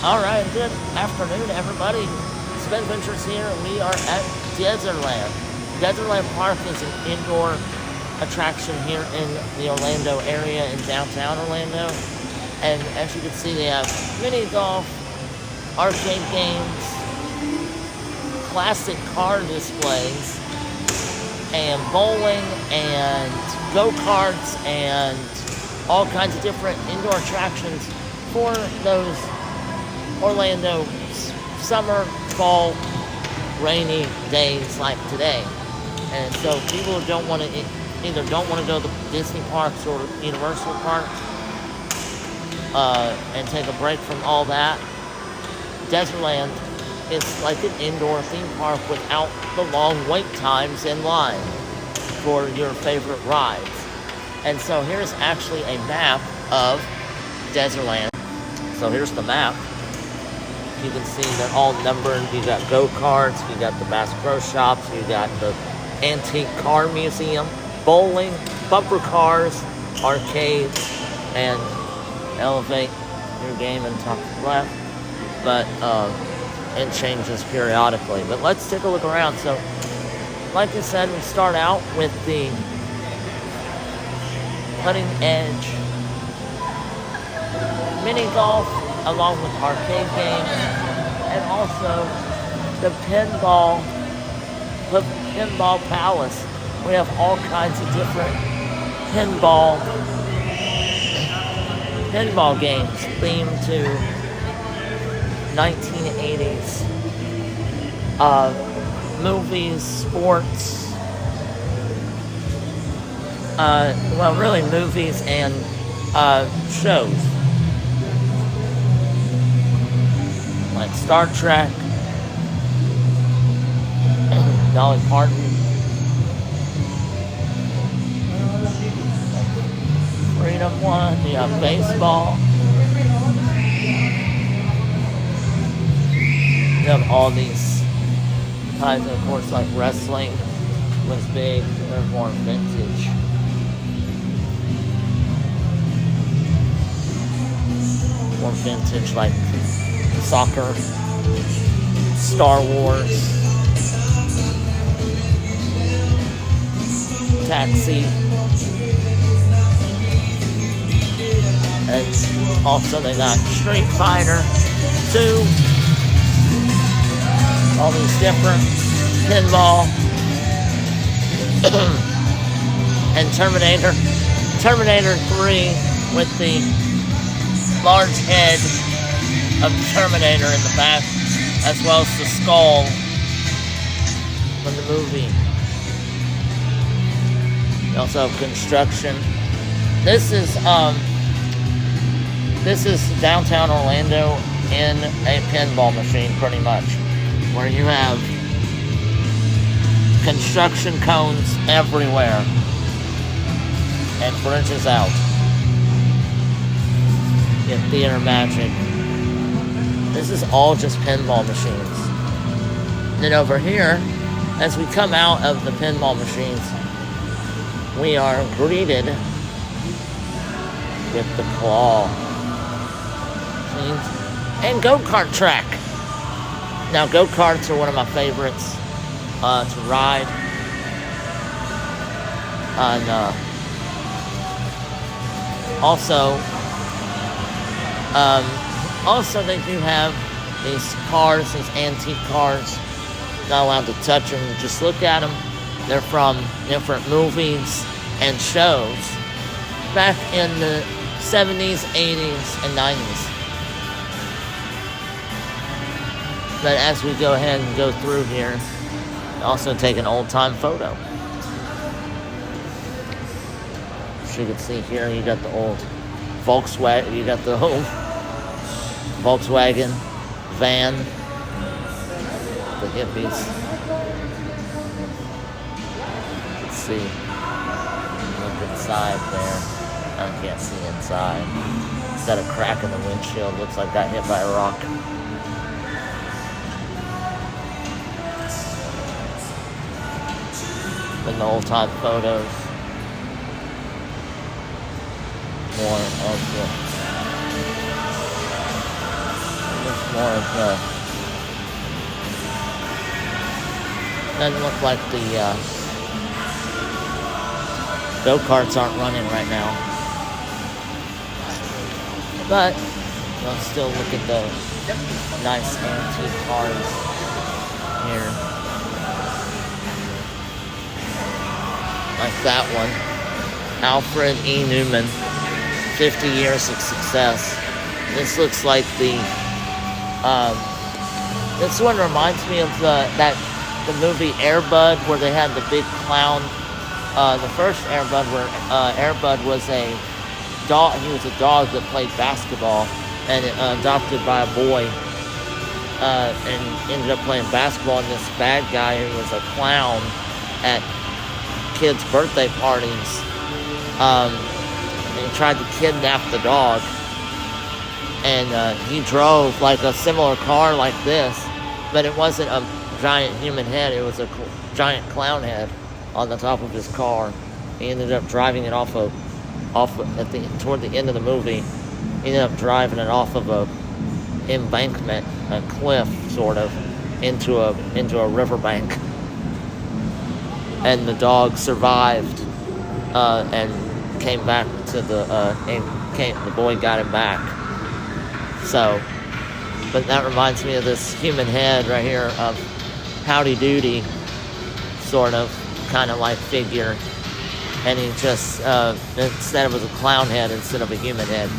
Alright, good afternoon, everybody. Spin Ventures here. We are at Dezerland. Dezerland Park is an indoor attraction here in the Orlando area, in downtown Orlando. And as you can see, they have mini golf, arcade games, classic car displays, and bowling, and go-karts, and all kinds of different indoor attractions for those Orlando summer, fall, rainy days like today. And so people who don't want to either don't want to go to Disney parks or Universal parks and take a break from all that, Dezerland is like an indoor theme park without the long wait times in line for your favorite rides. And so here's actually a map of Dezerland. So here's the map. You can see they're all numbered. You got go-karts, you got the Bass Pro Shops, you got the Antique Car Museum, bowling, bumper cars, arcades, and elevate your game and top left. But it changes periodically. But let's take a look around. So, like I said, we start out with the cutting edge mini golf, along with arcade games, and also the pinball palace. We have all kinds of different pinball games themed to 1980s movies, sports, well, really movies and shows. Like Star Trek, Dolly Parton, Freedom One, you have baseball, you have all these kinds of course, like wrestling was big, they're more vintage. More vintage, like soccer, Star Wars, Taxi, and also they got Street Fighter 2, all these different pinball, and Terminator 3 with the large head of Terminator in the back, as well as the skull from the movie. We also have construction. This is downtown Orlando in a pinball machine, pretty much, where you have construction cones everywhere and bridges out. You have theater magic. This is all just pinball machines. And then over here, as we come out of the pinball machines, we are greeted with the claw machines and go-kart track. Now, go-karts are one of my favorites to ride. And also they do have these cars, these antique cars. Not allowed to touch them, just look at them. They're from different movies and shows back in the 70s, 80s, and 90s. But as we go ahead and go through here, also take an old-time photo. As you can see here, you got the old Volkswagen, you got the old Volkswagen van, the hippies. You can see, look inside there. I can't see inside. It's got a crack in the windshield, looks like got hit by a rock. And the old-time photos. More of the more of the... Doesn't look like the go-karts aren't running right now. But we'll still look at the nice antique cars here. Like that one. Alfred E. Newman. 50 years of success. This looks like the... this one reminds me of the movie Air Bud, where they had the big clown. The first Air Bud, where Air Bud was a dog. He was a dog that played basketball, and adopted by a boy, and ended up playing basketball. And this bad guy, who was a clown at kids' birthday parties, and he tried to kidnap the dog. And he drove like a similar car like this, but it wasn't a giant human head. It was a giant clown head on the top of his car. He ended up driving it toward the end of the movie. He ended up driving it off of a embankment, a cliff, sort of, into a riverbank. And the dog survived, and came back to the boy got him back. So, but that reminds me of this human head right here of Howdy Doody, sort of, kind of like figure. And he just, instead of a clown head instead of a human head.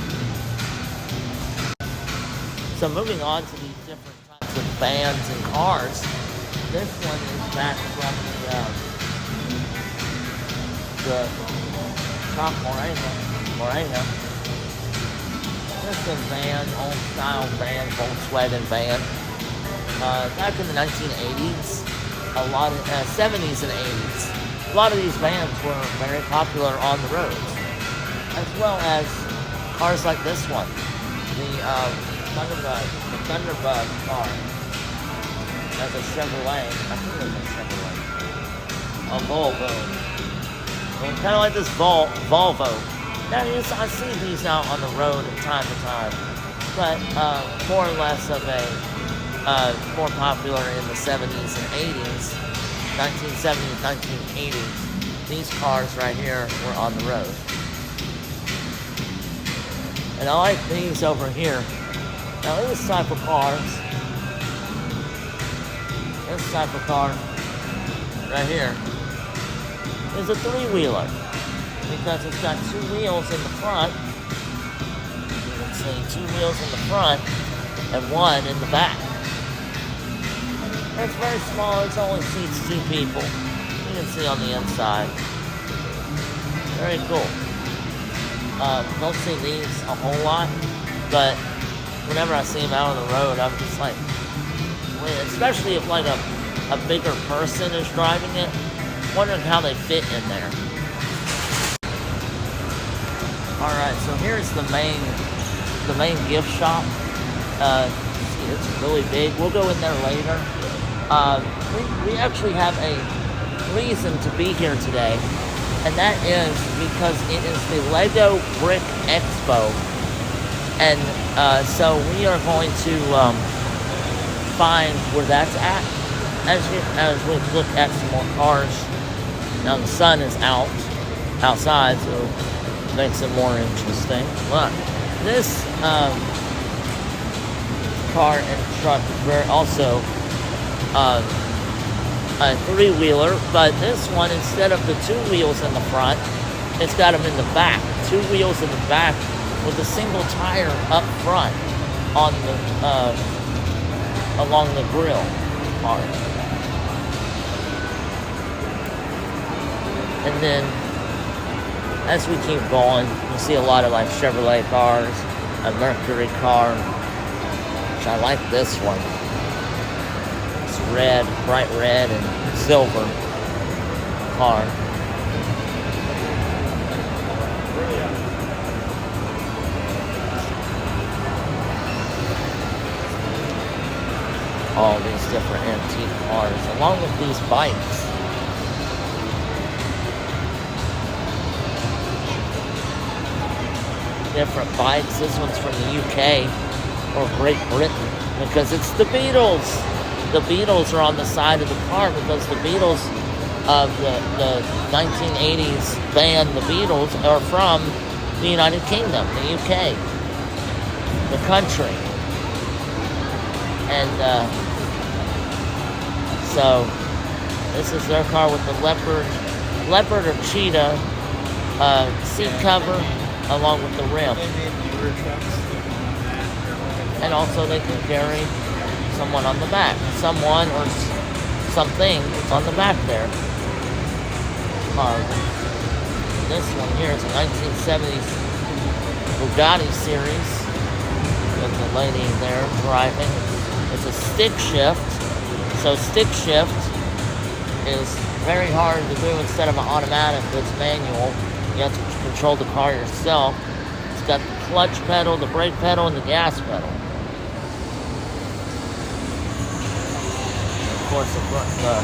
So moving on to these different types of vans and cars. This one is back from the Top Morena. This is a van, old-style van, Volkswagen van. Back in the 1980s, a lot of 70s and 80s, a lot of these vans were very popular on the roads, as well as cars like this one, the Thunderbug car. That's a Chevrolet. I think it was a Chevrolet. A Volvo. Kind of like this Volvo. Now, I see these out on the road from time to time, but more or less of a more popular in the 70s and 80s, 1970s, 1980s. These cars right here were on the road. And I like these over here. Now, this type of cars, this type of car right here is a three-wheeler, because it's got two wheels in the front. You can see two wheels in the front and one in the back. It's very small. It only seats two people. You can see on the inside. Very cool. Don't see these a whole lot, but whenever I see them out on the road, I'm just like, especially if like a bigger person is driving it, wondering how they fit in there. Alright, so here's the main gift shop. It's really big. We'll go in there later. We actually have a reason to be here today, and that is because it is the Lego Brick Expo. And so we are going to find where that's at as we look at some more cars. Now the sun is outside, so it makes it more interesting. Look, this car and truck is also a three-wheeler, but this one, instead of the two wheels in the front, it's got them in the back. Two wheels in the back with a single tire up front on the along the grill part. And then, as we keep going, you see a lot of like Chevrolet cars, a Mercury car, which I like this one. It's red, bright red and silver car. All these different antique cars, along with these bikes. Different bikes. This one's from the UK or Great Britain. because it's the Beatles. The Beatles are on the side of the car because the Beatles of the 1980s band, the Beatles, are from the United Kingdom, the UK, the country. And so this is their car with the leopard or cheetah seat cover along with the rim. And also they can carry someone on the back. Someone or something on the back there. This one here is a 1970s Bugatti series with the lady there driving. It's a stick shift. So stick shift is very hard to do instead of an automatic that's manual. You have to control the car yourself. It's got the clutch pedal, the brake pedal, and the gas pedal. Of course, the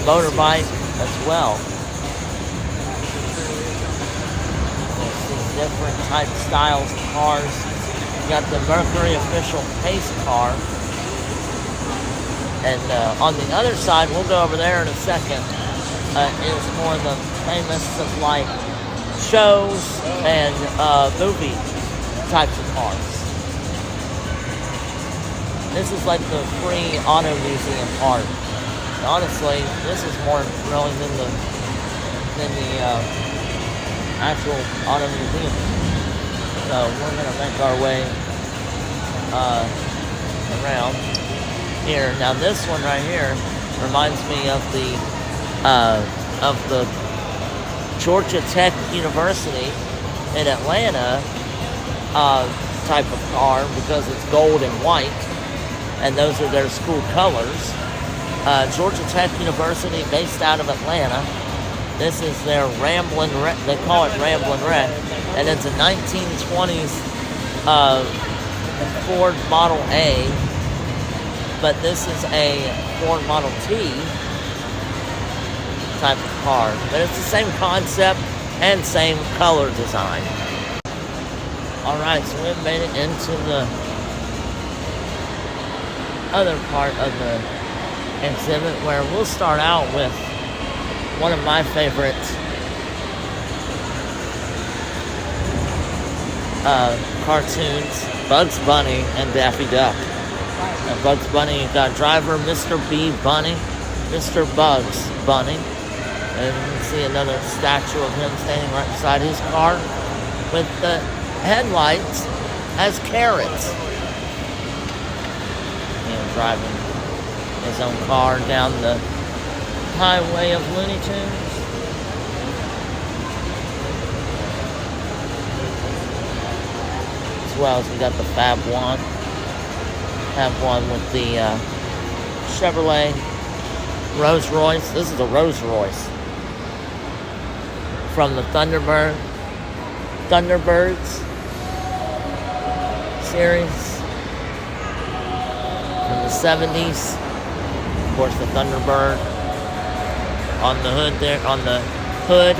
motorbike as well. Different type styles of cars. You got the Mercury official pace car. And on the other side, we'll go over there in a second, is more the famous of like shows and movie types of cars. This is like the free auto museum part. And honestly, this is more thrilling than the actual auto museum. So we're gonna make our way around here. Now this one right here reminds me of the Georgia Tech University in Atlanta type of car because it's gold and white, and those are their school colors. Georgia Tech University, based out of Atlanta. This is their Ramblin' Wreck. They call it Ramblin' Wreck. And it's a 1920s Ford Model A. But this is a Ford Model T type of car. But it's the same concept and same color design. Alright, so we've made it into the other part of the exhibit where we'll start out with one of my favorite cartoons, Bugs Bunny and Daffy Duck. Now, Bugs Bunny, you've got driver Mr. B. Bunny, Mr. Bugs Bunny, and you can see another statue of him standing right beside his car with the headlights as carrots. Driving his own car down the highway of Looney Tunes. As well as we got the Fab One. Fab One with the Chevrolet Rolls Royce. This is a Rolls Royce from the Thunderbirds series from the 70s. Of course, the Thunderbird on the hood there, on the hood.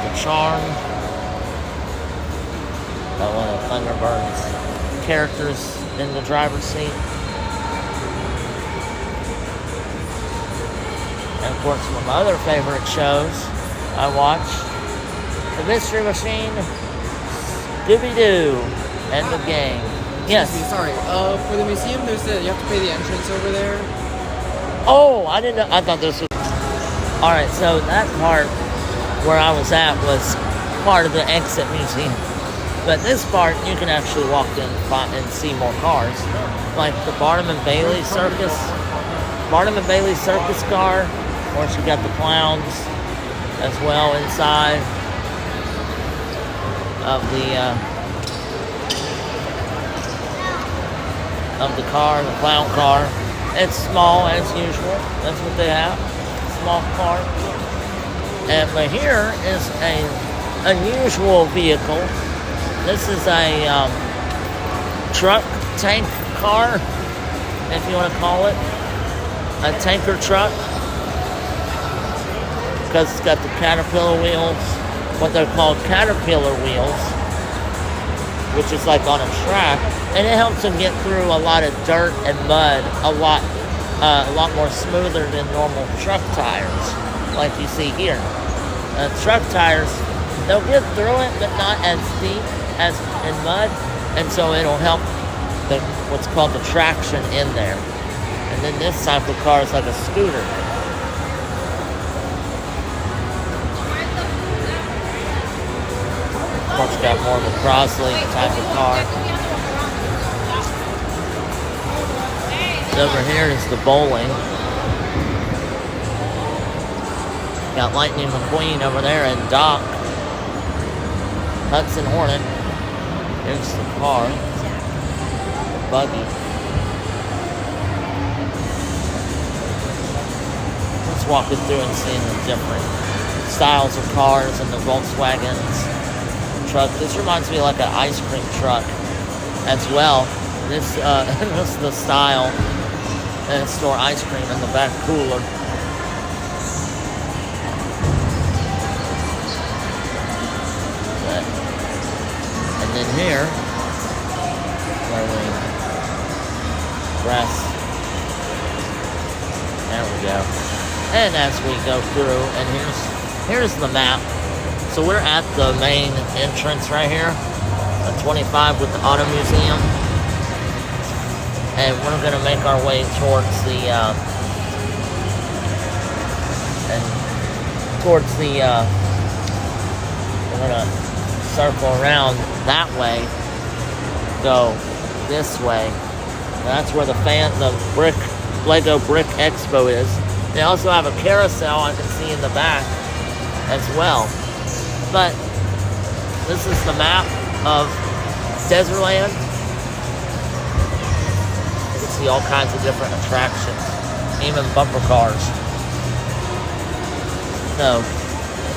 The Charm. One of Thunderbird's characters in the driver's seat. And of course, one of my other favorite shows I watch, The Mystery Machine, Scooby-Doo, and the Gang. Yes. Sorry. For the museum, you have to pay the entrance over there. Oh, I didn't know. I thought this was... Alright, so that part where I was at was part of the exit museum. But this part, you can actually walk in and see more cars. Like the Barnum and Bailey Circus. Barnum and Bailey Circus car. Of course, you got the clowns as well inside of the car, the clown car. It's small as usual. That's what they have. Small car. But here is a unusual vehicle. This is a truck, tank car, if you want to call it. A tanker truck. Because it's got the Caterpillar wheels, what they're called Caterpillar wheels. which is like on a track, and it helps them get through a lot of dirt and mud a lot more smoother than normal truck tires, like you see here. Truck tires, they'll get through it, but not as deep as in mud, and so it'll help what's called the traction in there. And then this type of car is like a scooter. Of course, got more of a crosslink type of car. Over here is the bowling. Got Lightning McQueen over there and Doc. Hudson Hornet. Here's the car. Buggy. Let's walk it through and see the different styles of cars and the Volkswagens. Truck. This reminds me of like an ice cream truck as well. This is the style. And store ice cream in the back cooler. And then here, where we press. There we go. And as we go through, and here's the map. So we're at the main entrance right here, 25 with the Auto Museum. And we're going to make our way towards the, we're going to circle around that way, go this way. And that's where the Lego Brick Expo is. They also have a carousel I can see in the back as well. But this is the map of Dezerland. See all kinds of different attractions, even bumper cars. So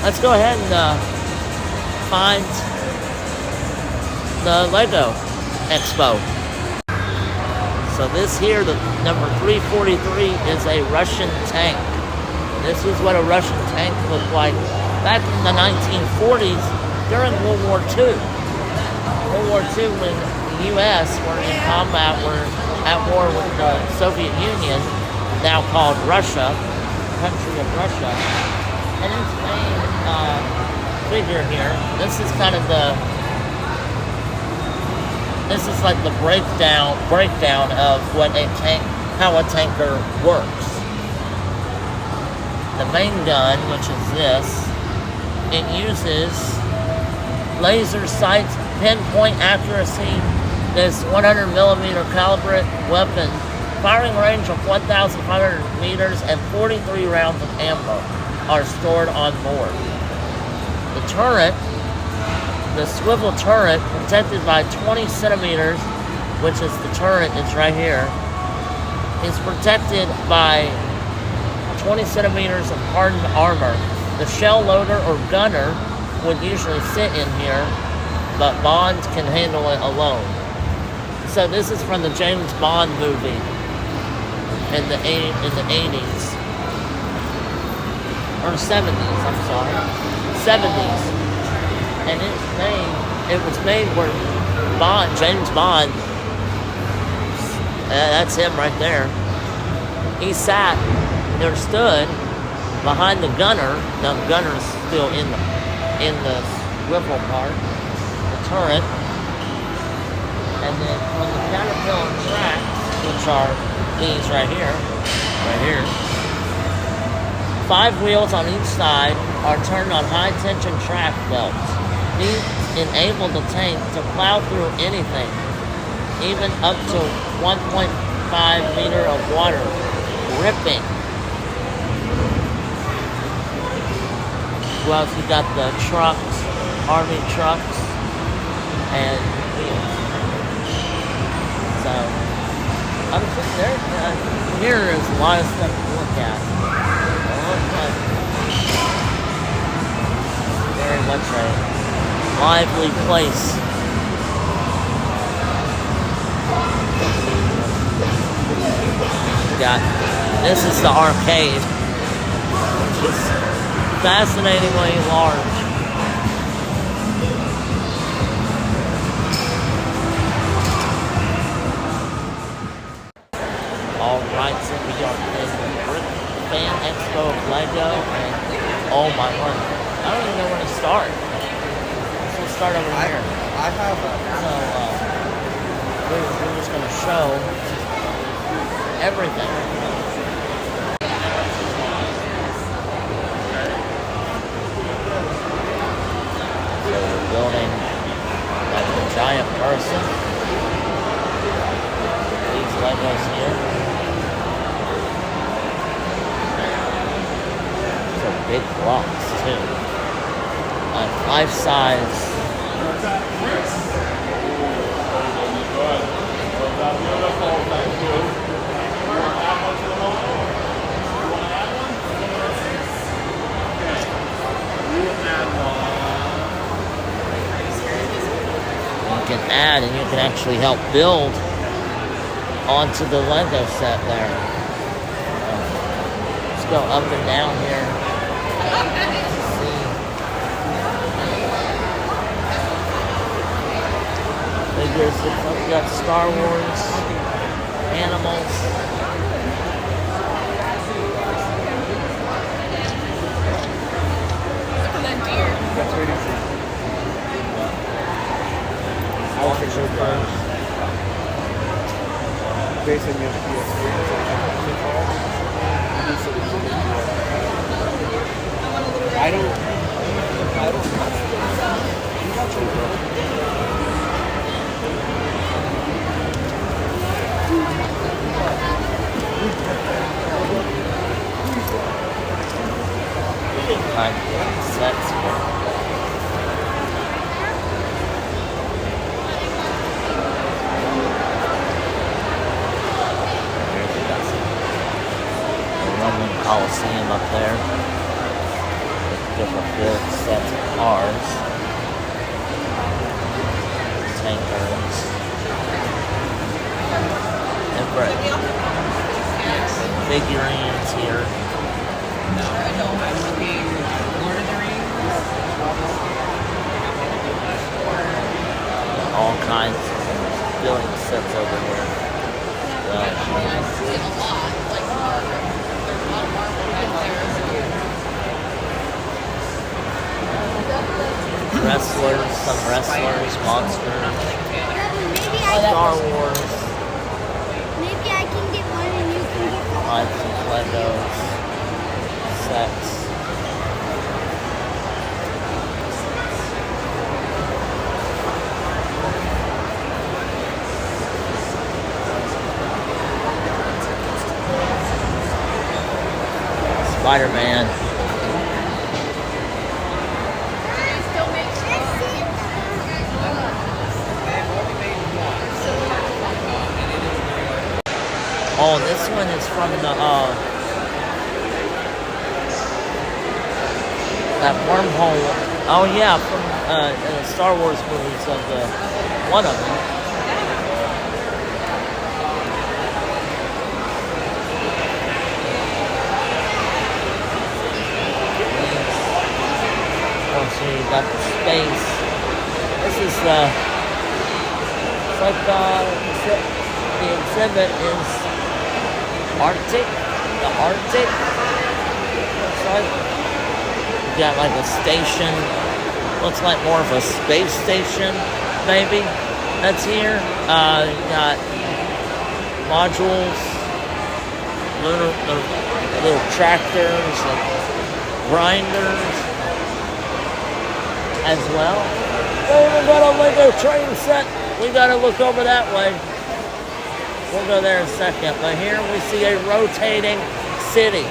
let's go ahead and find the Lego Expo. So this here, the number 343, is a Russian tank. This is what a Russian tank looked like back in the 1940s during World War II. World War II, when the U.S. were in combat, were at war with the Soviet Union, now called Russia, country of Russia. And its main figure here, this is kind of this is like the breakdown of what how a tanker works. The main gun, which is this, it uses laser sights, pinpoint accuracy. This 100 millimeter caliber weapon, firing range of 1,500 meters and 43 rounds of ammo are stored on board. The turret, the swivel turret, protected by 20 centimeters, which is the turret, it's right here, is protected by 20 centimeters of hardened armor. The shell loader or gunner would usually sit in here, but Bond can handle it alone. So this is from the James Bond movie in the 80s. Or 70s, I'm sorry. 70s. And it was made where James Bond, that's him right there. He stood behind the gunner. Now the gunner is still in the swivel part, the turret. And then on the Caterpillar tracks, which are these right here, 5 wheels on each side are turned on high-tension track belts. These enable the tank to plow through anything, even up to 1.5 meter of water, ripping. Well, you got the trucks, army trucks, and wheels. So, I'm sitting there. Here is a lot of stuff to look at. Very much a lively place. This is the arcade, which is fascinatingly large. all rights that we are in the BrickFan Expo of Lego, and oh my word, I don't even know where to start. Let's start over here. I have a. So we're just going to show everything. So we're building like a giant person. These Legos here. So big blocks too. Like life size. You can add and you can actually help build onto the Lego set there. Let's go up and down here. See. Figures, we got Star Wars, animals. That's really easy. Officer birds. Based on your PS3. I don't. Kind of sets here. Roman Coliseum up there. Different build sets of cars. Tankers. And figurines here. I'm looking Lord of the Rings. All kinds of building sets over here. I see a lot, like there's a lot of marble right there. Wrestlers, some wrestlers, monsters, Maybe Star Wars, maybe I can get one and you can get one. lots of Legos, sets. Spider-Man. Oh, this one is from the that wormhole. Oh yeah, from the Star Wars movies of the one of them. Oh, so you got the space. This is it's like the exhibit is Arctic, the Arctic. Looks like you got like a station. Looks like more of a space station, maybe. That's here. You got modules, little tractors and grinders as well. Oh, we got a Lego train set. We gotta look over that way. We'll go there in a second. But here we see a rotating city.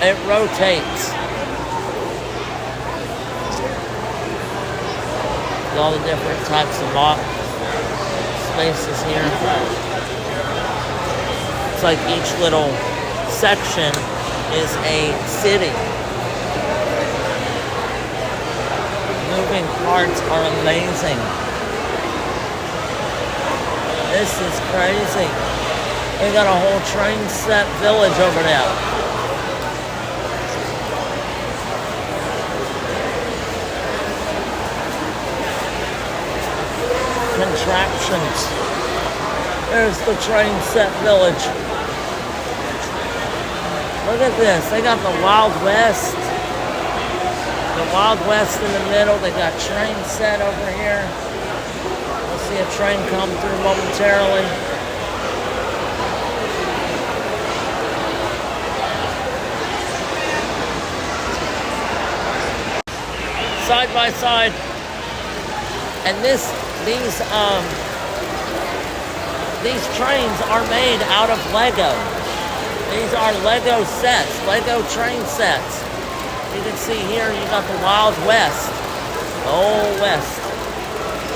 It rotates. With all the different types of spaces here. It's like each little section is a city. Moving parts are amazing. This is crazy. We got a whole train set village over there. Contraptions. There's the train set village. Look at this. They got the Wild West. The Wild West in the middle. They got train set over here. We'll see a train come through momentarily. Side by side. And these trains are made out of Lego. These are Lego sets, Lego train sets. You can see here you got the Wild West, the Old West.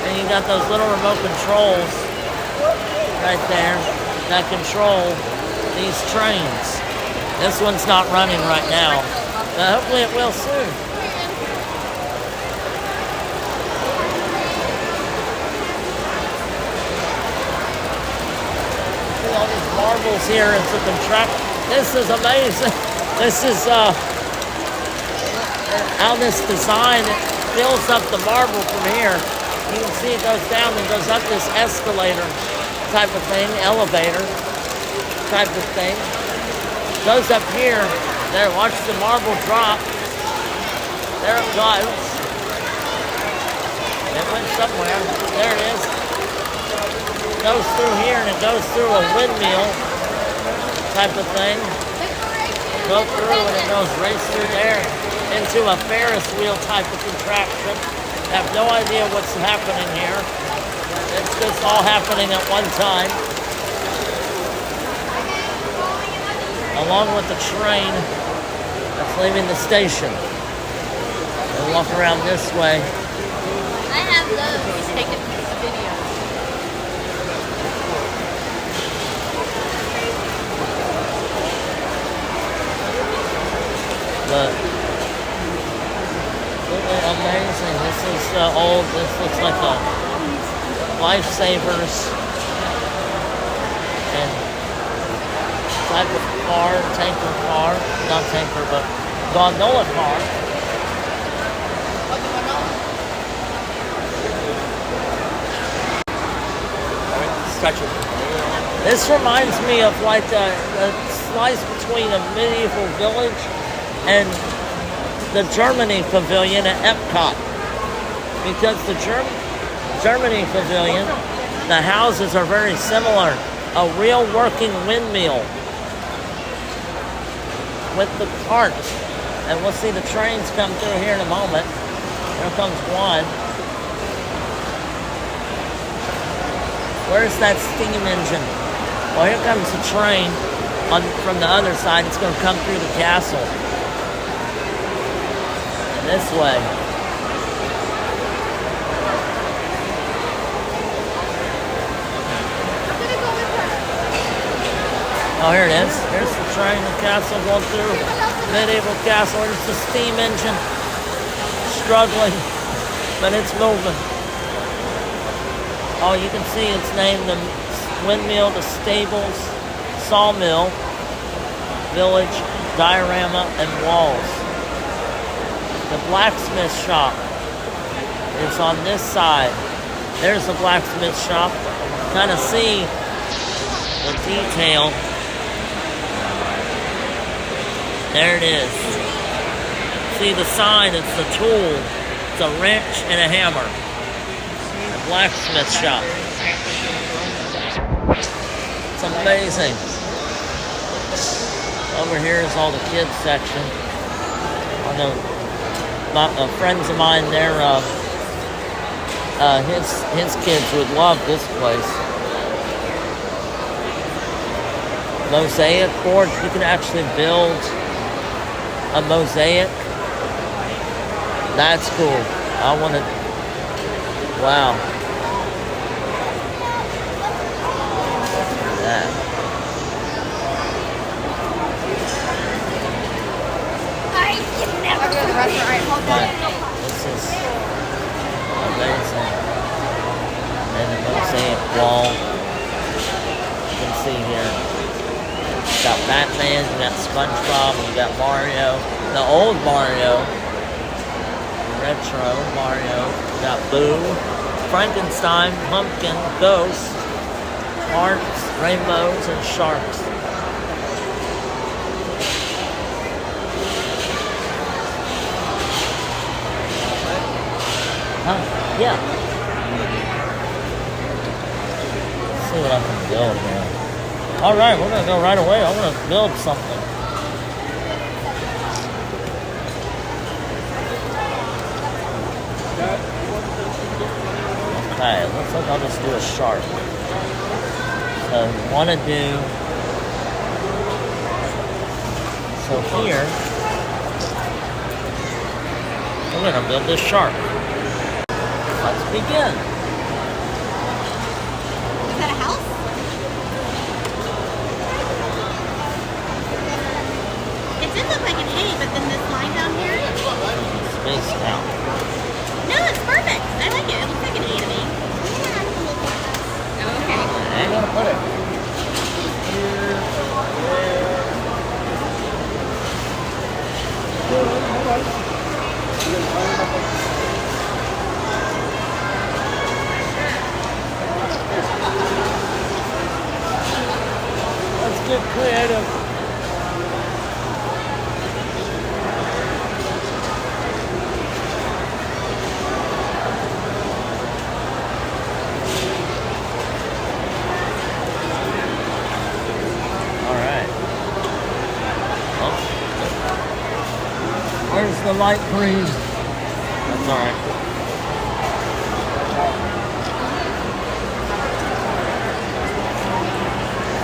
And you got those little remote controls right there that control these trains. This one's not running right now, but hopefully it will soon. All these marbles here. It's a contract. This is amazing. This is how this design fills up the marble from here. You can see it goes down and goes up this escalator type of thing, elevator type of thing. Goes up here. There, watch the marble drop. There it goes. It went somewhere. There it is. Goes through here and it goes through a windmill type of thing. Go through and it goes right through there into a Ferris wheel type of contraption. I have no idea what's happening here. It's just all happening at one time. Along with the train that's leaving the station. We'll walk around this way. I have those. Take a video. But amazing. This is old. This looks like a Lifesavers and type of car, tanker car, not tanker, but gondola car. This reminds me of like a slice between a medieval village and the Germany Pavilion at Epcot. Because the Germany Pavilion, the houses are very similar. A real working windmill with the cart. And we'll see the trains come through here in a moment. Here comes one. Where's that steam engine? Well, here comes the train from the other side. It's going to come through the castle. This way. Oh, here it is. Here's the train, the castle going through. Medieval castle. Here's the steam engine. Struggling, but it's moving. Oh, you can see it's named the windmill, the stables, sawmill, village, diorama, and walls. The blacksmith shop is on this side. There's the blacksmith shop. Kind of see the detail. There it is. See the sign, it's the tool. It's a wrench and a hammer. Blacksmith shop. It's amazing. Over here is all the kids section. I know friends of mine, his kids would love this place. Mosaic board. You can actually build a mosaic. That's cool. I want to. Wow. That. I can never This is amazing. And the mosaic wall. You can see here. You got Batman, you got SpongeBob, you got Mario. The old Mario. Retro Mario. You got Boo. Frankenstein, Pumpkin, Ghost. Hearts, rainbows, and sharks. Huh? Yeah. Let's see what I can build here. Alright, we're gonna go right away. I wanna build something. Okay, looks like I'll just do a shark. So we wanna do, so here we're gonna build this shark. Let's begin. Is that a house? It did look like an A, but then this line down here. Spaced out. No, it's perfect. I like it. It looks like an A to me. Okay. I'm gonna put it Let's get creative. Where's the light green? That's all right.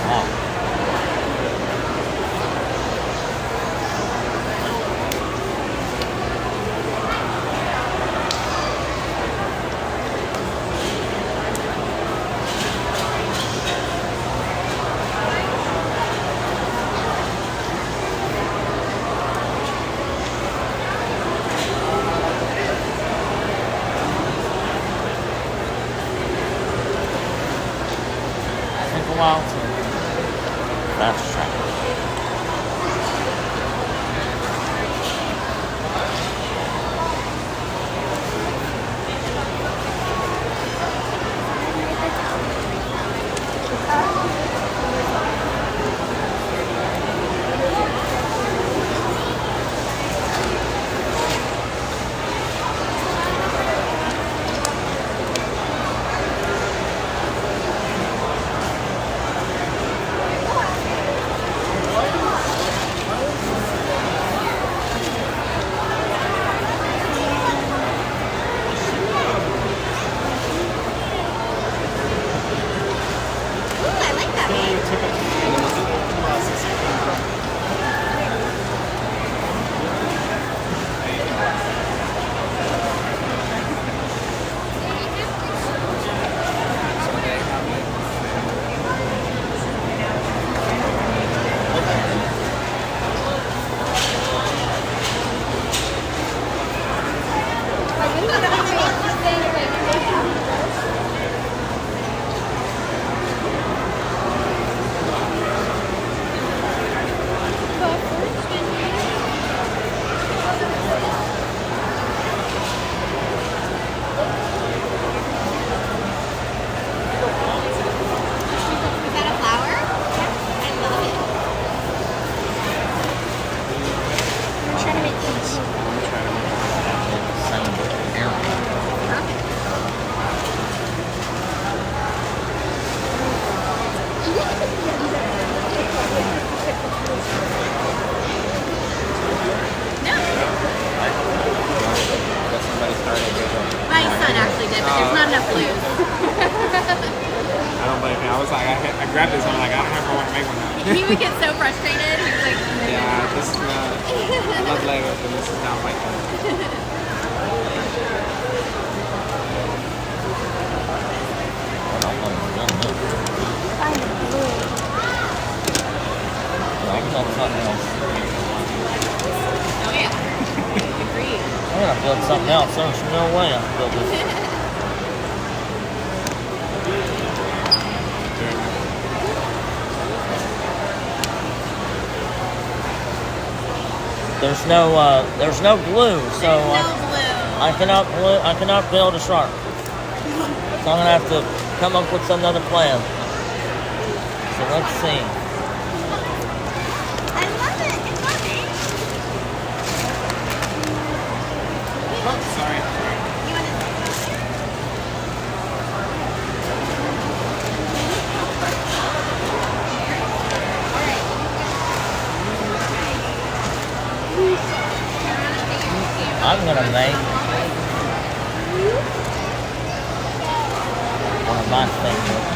Wow. Out to fast track. I grabbed this one, like, I don't know if I want to make one now. He would get so frustrated. He was like, yeah, this is not, I love Legos, but this is not my thing. oh yeah. Agreed. I'm gonna build something else. There's no way I can build this. There's no glue, so I cannot build a shark. So I'm gonna have to come up with some other plan. So let's see. I love it. It's lovely. Oh, sorry. You want I'm gonna make one of my favorites.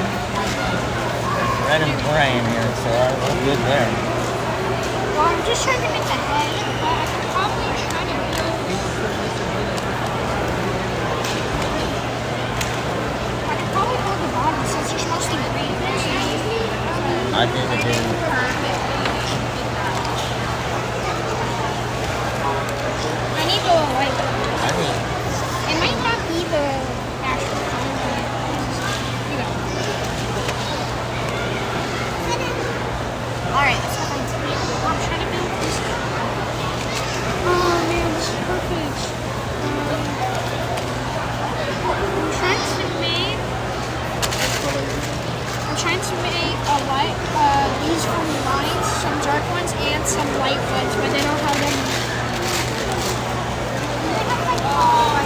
Red and gray in here, so I look good there. Well, I'm just trying to make the head, but I could probably try to build the bottom since you're supposed to green. I did it in. I need the like. I need. It might not be the actual color, but you go. All right, let's go. I'm trying to build this. Oh man, this is perfect. I'm trying to make a light, these from lines, some dark ones, and some light ones, but they don't have them. Oh, I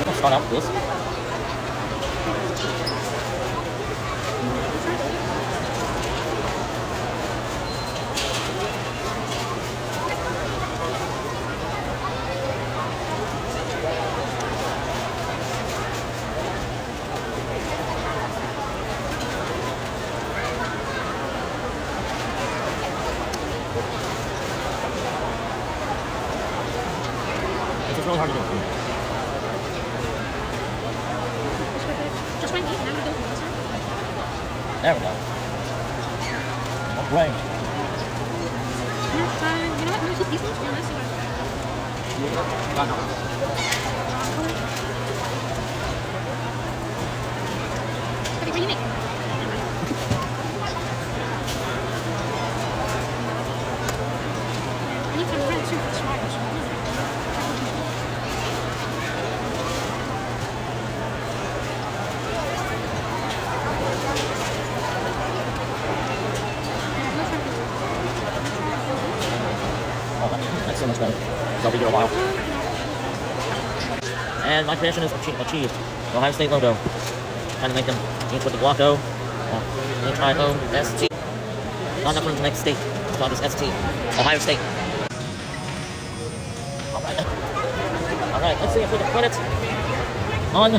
Let's start out with this. It's really hard to do. just went deep, now I'm going to do There we go. Okay. You know what? I'm going to keep these ones. Yeah, let's see what do you make? I need some red too for spiders. Oh, that's so much better. I'll be here a while. And my creation is achieved. The Ohio State logo. Trying to make them each with the block O. H-I-O-S-T. Not enough for the next state. So I'll just S-T. Ohio State. Alright. Alright, let's see if we can put it on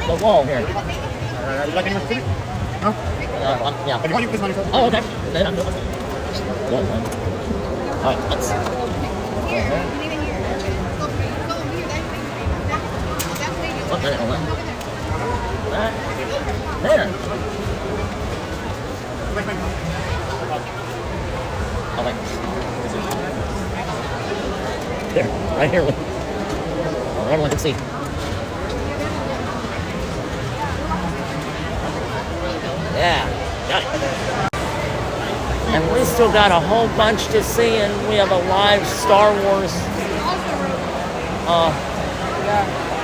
the wall here. Would you like any more food? No? Yeah. If you want, you can put this on your phone. Oh, okay. Then I'm good. Yeah, alright, let's. What the hell? There. Oh, wait. There, right here. Everyone can see. Yeah, got it. And we still got a whole bunch to see, and we have a live Star Wars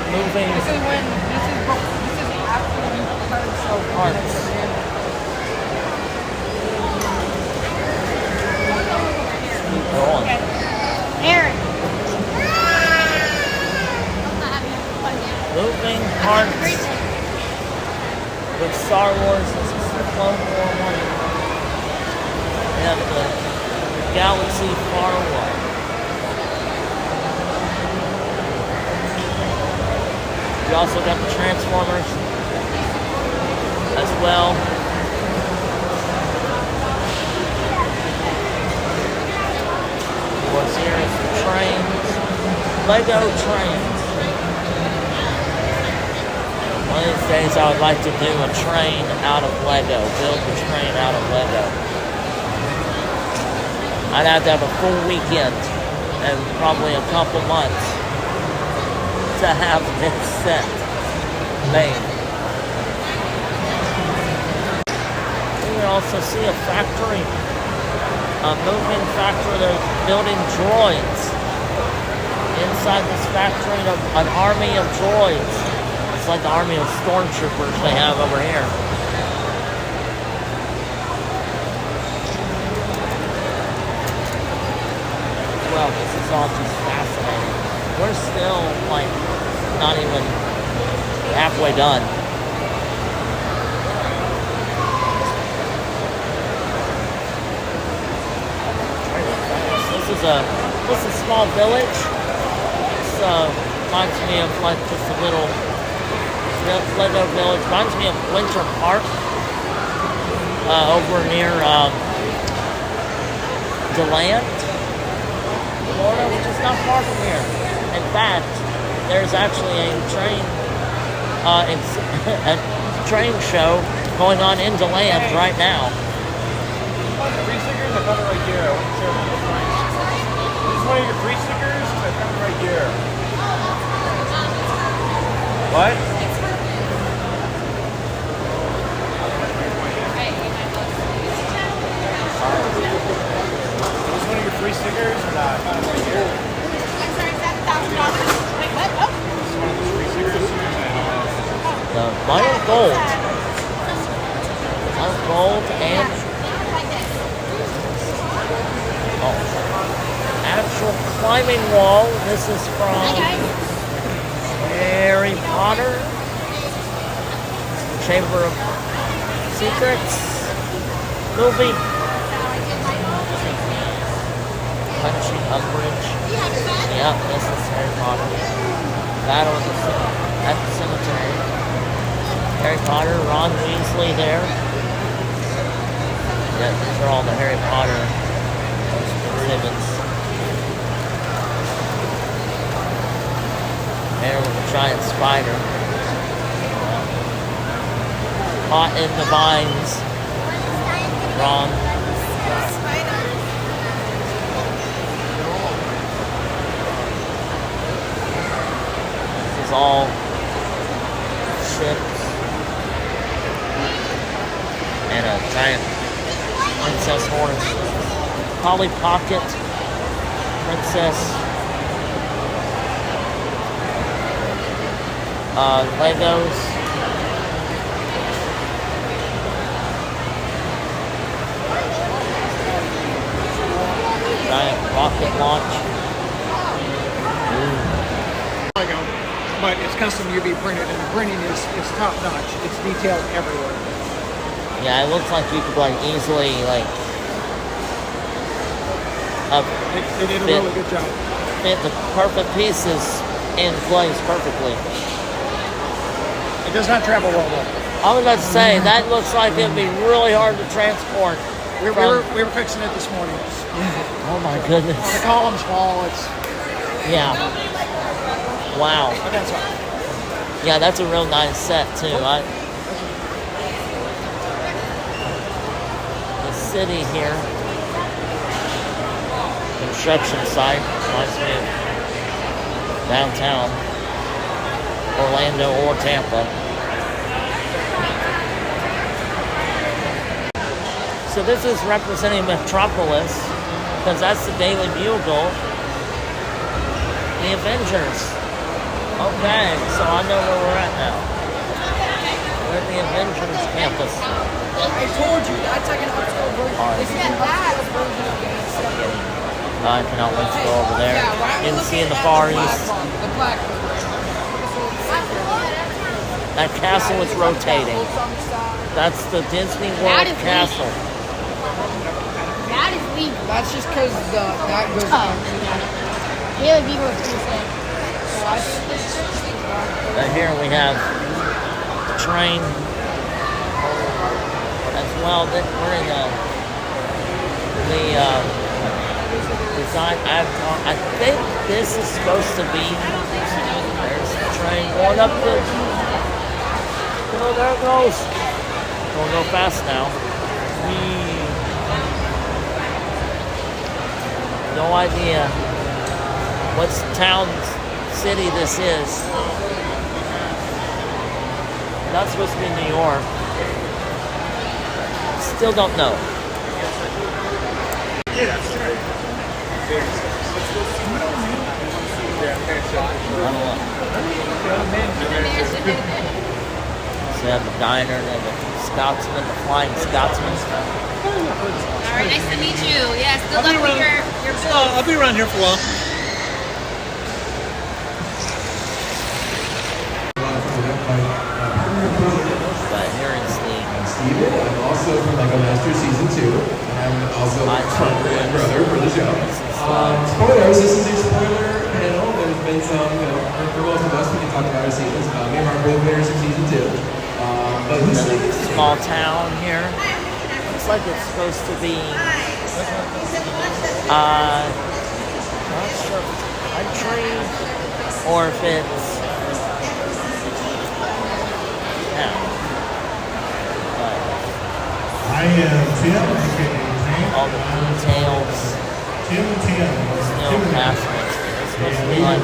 moving This is after parts. Keep going. Aaron. Moving parts with Star Wars. This is the Clone War one. And the galaxy far away. We also got the Transformers as well. What's here is the trains, Lego trains. One of these days I would like to do a train out of Lego, build the train out of Lego. I'd have to have a full weekend and probably a couple months to have this set made. We can also see a factory, a moving factory. They're building droids inside this factory, an army of droids. It's like the army of stormtroopers they have over here. Well, this is all just fascinating. We're still, like, not even halfway done. This is a small village. This reminds me of, like, just a little Lego village. Reminds me of Winter Park over near Dezerland, Florida, which is not far from here. In fact, there's actually a train show going on in Dezerland right now. Free stickers, I found it right here. I want to share it with the friends. This is one of your free stickers, I found it right here. What? Is this one of your free stickers or not? I found it right here. I'm sorry, is that $1,000? Wait, what? Oh. This is one of those free stickers. Mine is gold. Mine is gold and actual climbing wall. This is from Harry Potter, Chamber of Secrets movie. Punching Umbridge. Yeah, this is Harry Potter. Battle at the cemetery. Harry Potter, Ron Weasley there. Yeah, these are all the Harry Potter exhibits. There with a giant spider. Caught in the vines. Ron. This is all ships. And a giant princess horse. Polly Pocket princess. Legos. Giant rocket launch. Lego, but it's custom UV printed, and the printing is top notch. It's detailed everywhere. Yeah, it looks like you could like easily like They did a really good job. fit the perfect pieces in place perfectly. It does not travel well though. I was about to say that looks like it'd be really hard to transport. We were fixing it this morning. Oh my goodness. The columns fall. It's Yeah. Wow. but that's all right. Yeah, that's a real nice set too. The city here, construction site, reminds me of downtown Orlando or Tampa. So this is representing Metropolis, because that's the Daily Bugle. The Avengers. Okay, so I know where we're at now. We're at the Avengers campus. I told you, that's like an upscale version. Alright. This is an upscale version of GameStop. I cannot wait to go over there. You can see in the Far East. The black one. That castle is rotating. That's the Disney World That is castle. That is legal. That's just because that goes Oh. on. Daily Bugle is decent. Right here we have the train as well. We're in the design. I think this is supposed to be. There's the train going up the. Oh, there it goes. Going to go fast now. No idea what town, city this is. Not supposed to be New York. Still don't know. don't know. So you have the diner and the Scotsman, the Flying Scotsman. All right, nice to meet you. Yes, good luck with your booth. I'll be around here for a while. But here in Steve. Steven, I'm also from Lego Master Season 2. I'm also a brother for the show. Spoilers, this is a spoiler panel. There's been some, for most of us, we can talk about our seasons. Me and Mark both winners of Season 2. But who's The small town here. Looks like it's supposed to be, not sure if it's country or if it's town. But I am Tim, aka all the details, Tim and Tim. still castles. It's supposed to be like,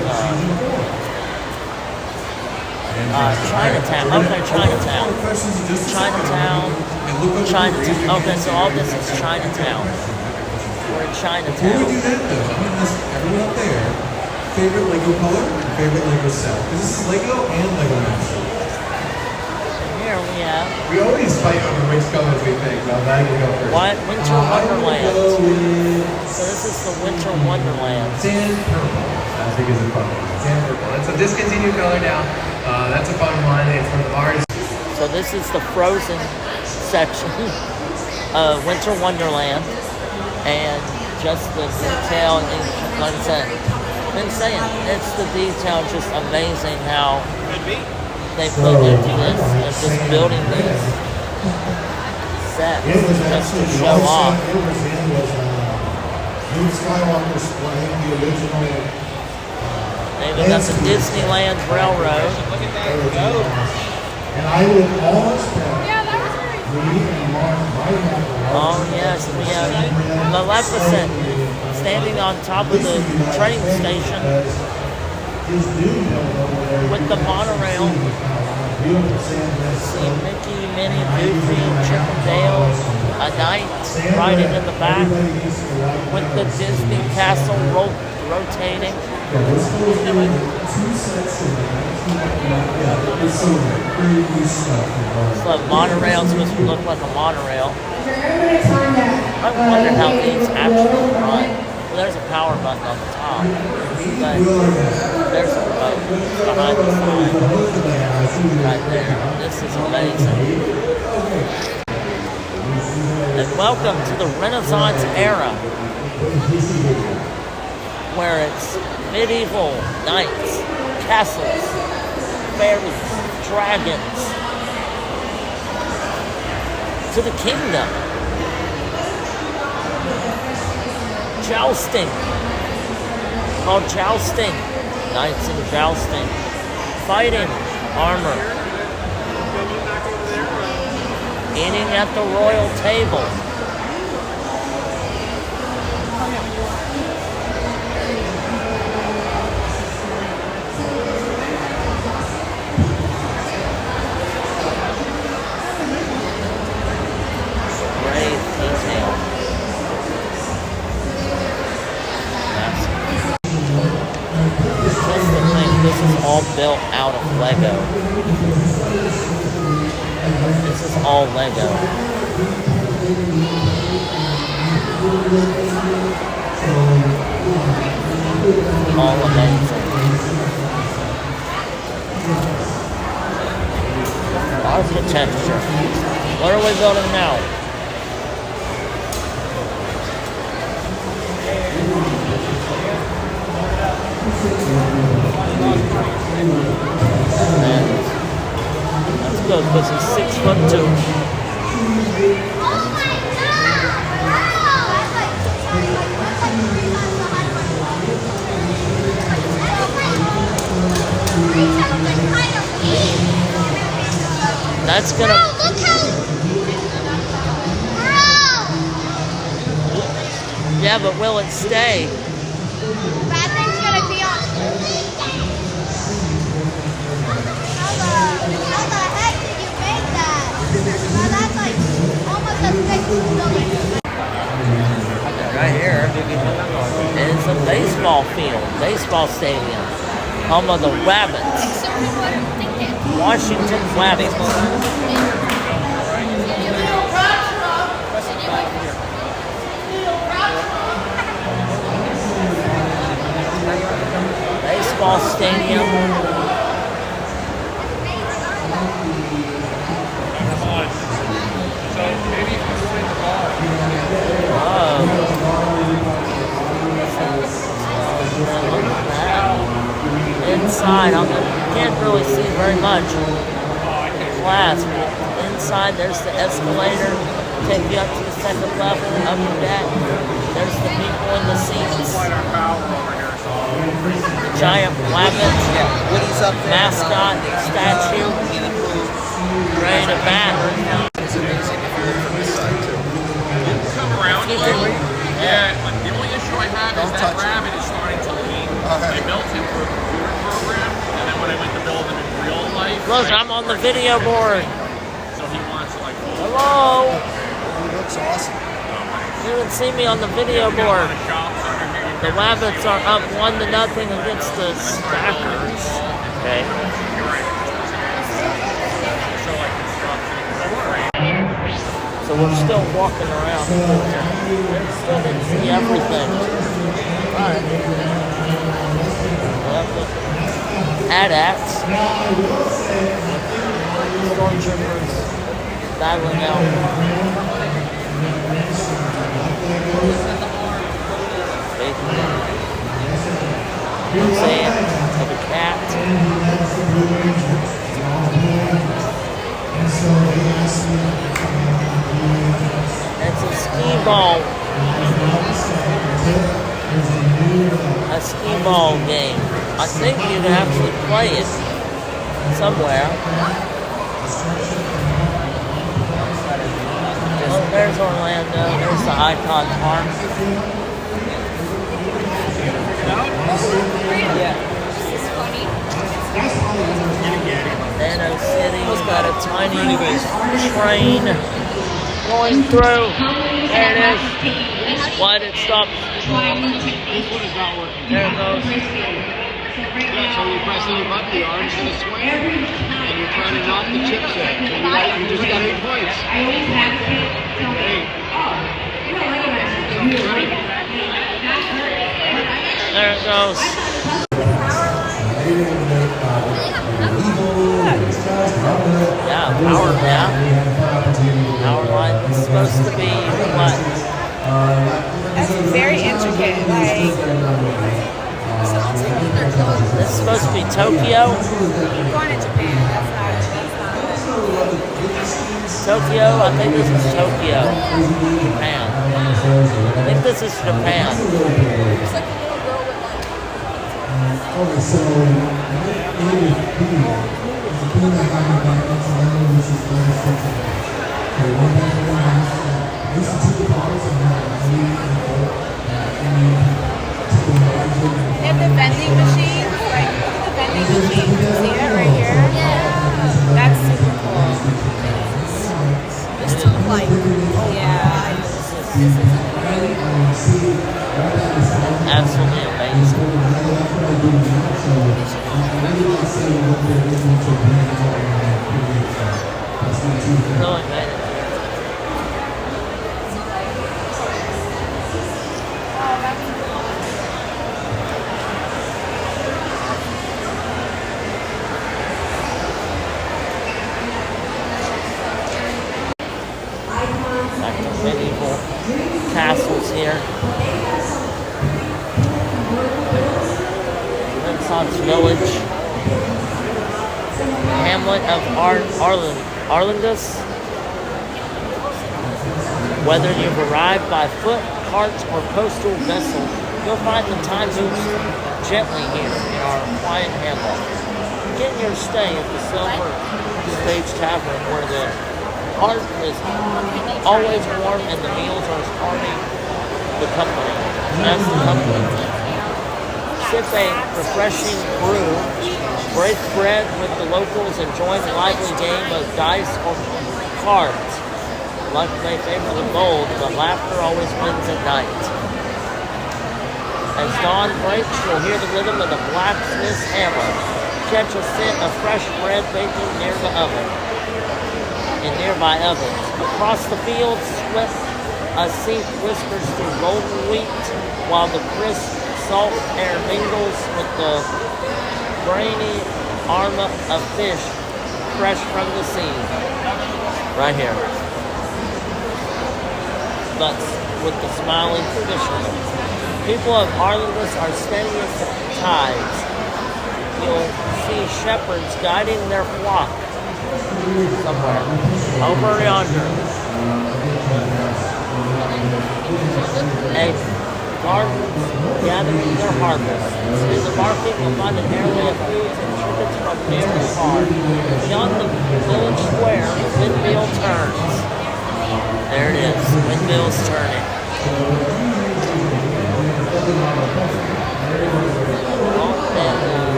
Chinatown. Okay, Chinatown. Chinatown. Chinatown. Okay, so all this is Chinatown. We're in Before we Chinatown. do that, though, I'm gonna ask everyone up there favorite Lego color and favorite Lego set. Because this is Lego and Lego Master. Here we have We always fight over which colors we think. Well, now you go first. what? Winter I would Wonderland. go with So this is the Winter Wonderland. Sand purple. I think is a fun one. Sand purple. That's a discontinued color now. That's a fun one. It's from Mars. So this is the frozen section of Winter Wonderland, and just the detail. And like I said, I've been saying, it's the detail, just amazing how they put into this, and just building these sets It was just to actually the show only off. set it was in was Luke Skywalker's plane, the original. They even got the Disneyland Railroad. And I would almost bet Yeah, that was very me and Mark might have the Oh largest yes, we have Maleficent standing on top of the train station his new build over there. with the monorail. Beautiful sand See Mickey, Minnie, Goofy, Chip and Dale, a knight riding in the back with the Disney castle rotating. We're still doing 2 sets of it's so crazy stuff. So the monorail's supposed to look like a monorail. I wonder how these actually run. Well, there's a power button on the top, but there's a remote behind the sign right there. This is amazing. And welcome to the Renaissance era, where it's medieval knights, castles, fairies, dragons, to the kingdom. Jousting. Called jousting. Knights in jousting. Fighting armor. Eating at the royal table. Great detail. Just to think, this is all built out of Lego. This is all Lego. All amazing. Architecture. What are we building now? That's good because he's 6'2". That's gonna. look how. Yeah, but will it stay? That thing's gonna be on. How the heck did you make that? Well, that's like almost as big as the building. Right here is It's a baseball field, baseball stadium. Home of the Rabbits. Washington Rabbits. Baseball stadium. Inside, you can't really see very much glass. Inside, there's the escalator, take you up to the second level, upper deck. There's the people in the seats. The giant rabbit, mascot, statue, ready to bat. It's amazing if you look from this side too. Come around. Yeah, the only issue I have is that rabbit is starting to lean. I built him for a computer program, and then when I went to build him in real life, Look, I'm on the video board. so he wants to like. Hello. He looks awesome. You can see me on the video board. The Rabbits are up 1-0 against the Stackers. Okay. So we're still walking around. Still didn't see everything. Alright. AT-ATs. Stormtroopers battling out. Sand of a cat. It's a ski ball. A ski ball game. I think you can actually play it somewhere. Oh, there's Orlando. There's the Icon Park. Nano City's got a tiny train going through. There it is. Why did it stop? This one is not working. There it goes. Yeah, so you press any button, the arm's gonna swing, and you're trying to knock the chips in. So you just got 8 points. There it goes. Yeah, power line is supposed to be what? That's very intricate. Like, This is supposed to be Tokyo. I'm going to Japan. That's not. Tokyo, I think this is Tokyo. Japan. I think this is Japan. It's like a little girl with They have the vending machines. Like, look at the vending machines. See it right here? Yeah. That's super cool. This took like, yeah. This is really cool. Absolutely amazing. Really made it. Back to medieval castles here. Renaissance Village. Hamlet of Arlandus. Whether you've arrived by foot, cart, or postal vessel, you'll find the time moves gently here in our quiet hamlet. Get your stay at the Silver Stage Tavern, where the heart is always warm and the meals are as hearty as the company. Sip a refreshing brew, break bread with the locals, and join the lively game of dice or cards. Luck may favor the bold, but laughter always wins at night. As dawn breaks, you'll hear the rhythm of the blacksmith's hammer. Catch a scent of fresh bread baking near the oven, in nearby ovens. Across the fields, swift a seep whispers through golden wheat, while the crisp salt air mingles with the grainy aroma of fish fresh from the sea. Right here. But with the smiling fishermen. People of Arlenus are steady as the tides. You'll see shepherds guiding their flock somewhere over yonder. A garden gathering their harvest. In the market, you'll find an array of foods and trinkets from near and far. Beyond the village square, the windmill turns. There it is, windmills turning.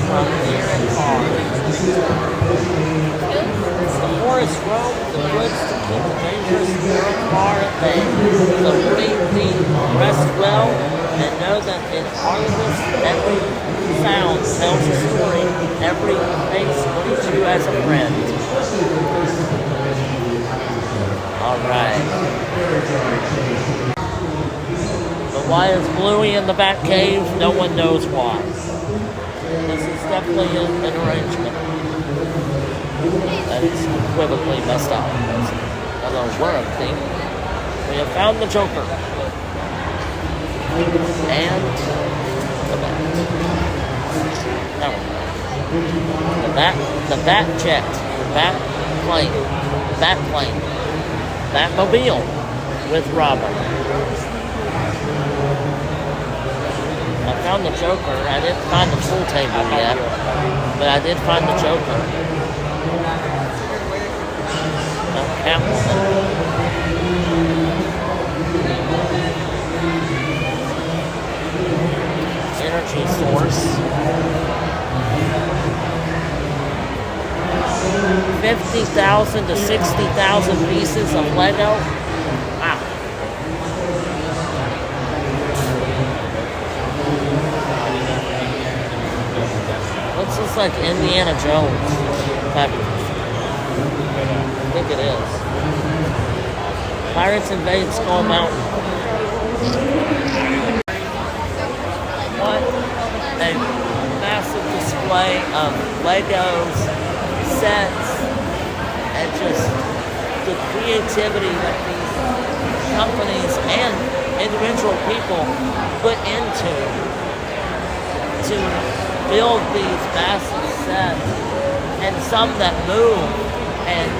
From near and far. The forest roams the woods to keep the dangerous world far at bay. So breathe deep, rest well, and know that in Arlenus every sound tells a story, every face greets you as a friend. Alright. But why is Bluey in the back cave? No one knows why. This is definitely an arrangement that is equivocally messed up. Although we're a thing. We have found the Joker. And the bat. Now the bat jet. Bat plane. Batmobile with Robin. I found the Joker. I didn't find the pool table yet, but I did find the Joker. Catwoman. Energy source. 50,000 to 60,000 pieces of Lego. Wow. Looks just like Indiana Jones. I think it is. Pirates invade Skull Mountain. What a massive display of Legos, sets, and just the creativity that these companies and individual people put into to build these massive sets, and some that move, and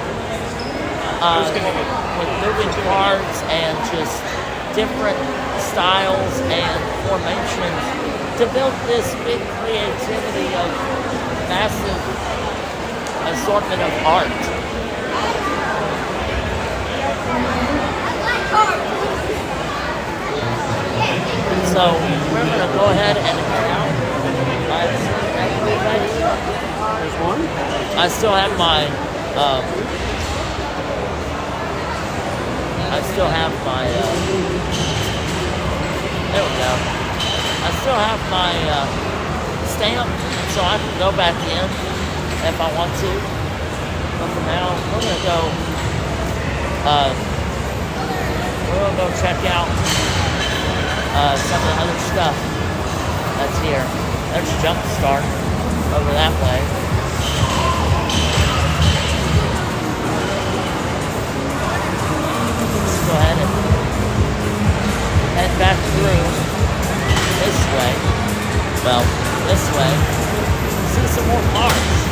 with moving parts and just different styles and formations to build this big creativity of massive assortment of art. So we're going to go ahead and head out. There's one? I still have my there we go. I still have my stamp, so I can go back in if I want to. But for now, we're gonna go check out some of the other stuff that's here. There's Jumpstart over that way. Let's go ahead and head back through this way. Well, this way. See some more cars.